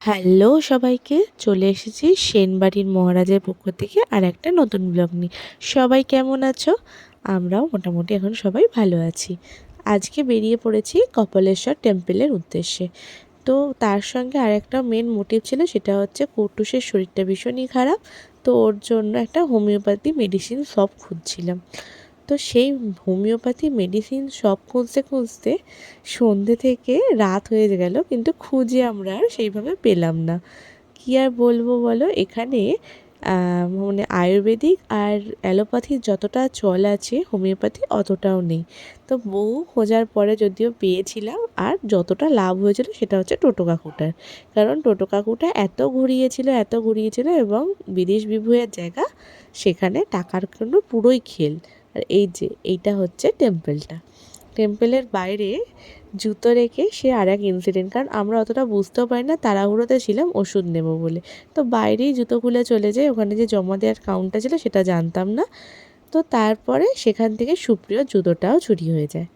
Hello সবাইকে, চলে এসেছি সেনবাড়ির মহারাজের পক্ষ থেকে আর একটা নতুন ব্লগ নিয়ে। সবাই কেমন আছো? আমরাও মোটামুটি এখন সবাই ভালো আছি। আজকে বেরিয়ে পড়েছি কপালেশ্বর টেম্পলের উদ্দেশ্যে। তো তার সঙ্গে আর একটা মেন মোটিভ ছিল, সেটা হচ্ছে কুট্টুসের শরীরটা ভীষণই খারাপ। তো ওর জন্য একটা হোমিওপ্যাথি মেডিসিন শপ খুঁজছিলাম। তো সেই হোমিওপ্যাথি মেডিসিন শপ খুঁজতে খুঁজতে সন্ধে থেকে রাত হয়ে গেল, কিন্তু খুঁজে আমরা আর সেইভাবে পেলাম না। কী আর বলবো বলো, এখানে মানে আয়ুর্বেদিক আর অ্যালোপ্যাথির যতটা চল আছে, হোমিওপ্যাথি অতটাও নেই। তো বহু খোঁজার পরে যদিও পেয়েছিলাম, আর যতটা লাভ হয়েছিল সেটা হচ্ছে টোটো কাকুটার। কারণ টোটো কাকুটা এত ঘুরিয়েছিল এবং বিদেশ বিভূঁয়ের জায়গা, সেখানে টাকার জন্য পুরোই খেল। আর এই যে এইটা হচ্ছে টেম্পলটা। টেম্পলের বাইরে জুতো রেখে সে আর এক ইনসিডেন্ট, কারণ আমরা অতটা বুঝতেও পারি না, তাড়াহুড়োতে ছিলাম ওষুধ নেব বলে। তো বাইরেই জুতো খুলে চলে যাই, ওখানে যে জমা দেওয়ার কাউন্টার ছিল সেটা জানতাম না। তো তারপরে সেখান থেকে সুপ্রিয় জুতোটাও চুরি হয়ে যায়।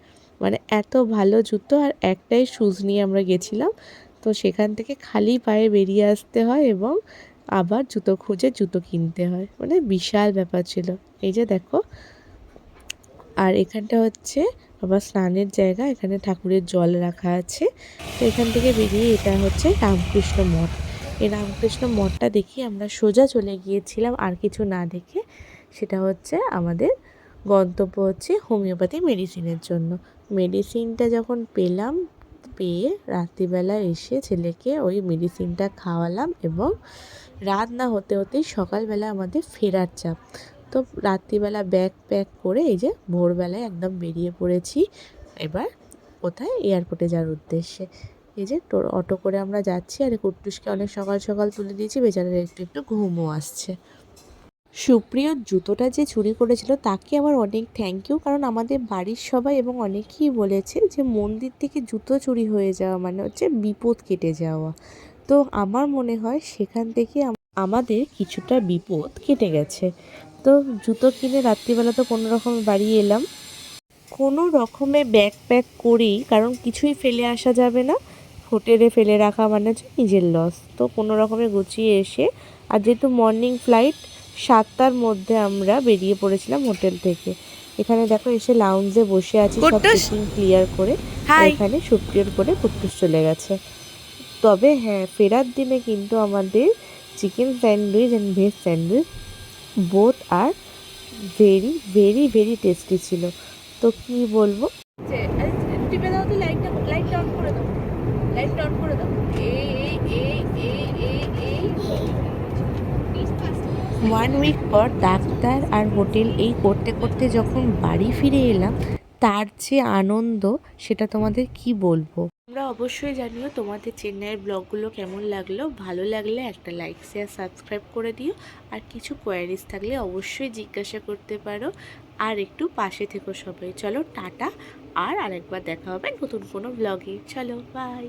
মানে এত ভালো জুতো, আর একটাই শুজ নিয়ে আমরা গেছিলাম। তো সেখান থেকে খালি পায়ে বেরিয়ে আসতে হয় এবং আবার জুতো খুঁজে জুতো কিনতে হয়, মানে বিশাল ব্যাপার ছিল। এই যে দেখো, আর এখানটা হচ্ছে আবার স্নানের জায়গা, এখানে ঠাকুরের জল রাখা আছে। তো এখান থেকে বেরিয়ে এটা হচ্ছে রামকৃষ্ণ মঠ। এই রামকৃষ্ণ মঠটা দেখি আমরা সোজা চলে গিয়েছিলাম, আর কিছু না দেখে। সেটা হচ্ছে আমাদের গন্তব্য হচ্ছে হোমিওপ্যাথি মেডিসিনের জন্য। মেডিসিনটা যখন পেলাম, পেয়ে রাত্রিবেলা এসে ছেলেকে ওই মেডিসিনটা খাওয়ালাম, এবং রাত না হতে হতেই সকালবেলা আমাদের ফেরার চাপ। তো রাত্রিবেলা ব্যাগ প্যাক করে এই যে ভোরবেলায় একদম বেরিয়ে পড়েছি। এবার কোথায়? এয়ারপোর্টে যাওয়ার উদ্দেশ্যে। এই যে অটো করে আমরা যাচ্ছি, আর কুট্টুসকে অনেক সকাল সকাল তুলে দিয়েছি, বেচারার একটু একটু ঘুমও আসছে। সুপ্রিয়র জুতোটা যে চুরি করেছিল তাকে আমার অনেক থ্যাংক ইউ, কারণ আমাদের বাড়ির সবাই এবং অনেকেই বলেছে যে মন্দির থেকে জুতো চুরি হয়ে যাওয়া মানে হচ্ছে বিপদ কেটে যাওয়া। তো আমার মনে হয় সেখান থেকে আমাদের কিছুটা বিপদ কেটে গেছে। তো জুতো কিনে রাত্রিবেলা তো কোনো রকমে বাড়ি এলাম, কোনো রকমে ব্যাগ প্যাক করেই, কারণ কিছুই ফেলে আসা যাবে না। হোটেলে ফেলে রাখা মানে হচ্ছে নিজের লস। তো কোনো রকমে গুছিয়ে এসে, আর যেহেতু মর্নিং ফ্লাইট, 7টার মধ্যে আমরা বেরিয়ে পড়েছিলাম হোটেল থেকে। এখানে দেখো এসে লাউঞ্জে বসে আছি সব চেকিং ক্লিয়ার করে। আর এখানে সুপ্রিয়র করে কুট্টুস চলে গেছে। তবে হ্যাঁ, ফেরার দিনে কিন্তু আমাদের chicken sandwich and veg sandwich both are very very very tasty ছিল। তো কি বলবো, টিপে দাও তো, লাইটটা অন করে দাও, লাইটটা অন করে দাও। ওয়ান উইক পর ডাক্তার আর হোটেল এই করতে করতে যখন বাড়ি ফিরে এলাম, তার যে আনন্দ সেটা তোমাদের কি বলবো। তোমরা অবশ্যই জানিও তোমাদের চেন্নাইয়ের ব্লগগুলো কেমন লাগলো। ভালো লাগলে একটা লাইক শেয়ার সাবস্ক্রাইব করে দিও, আর কিছু কোয়ারিজ থাকলে অবশ্যই জিজ্ঞাসা করতে পারো। আর একটু পাশে থেকো সবাই। চলো টাটা, আর আরেকবার দেখা হবে নতুন কোনো ব্লগে। চলো বাই।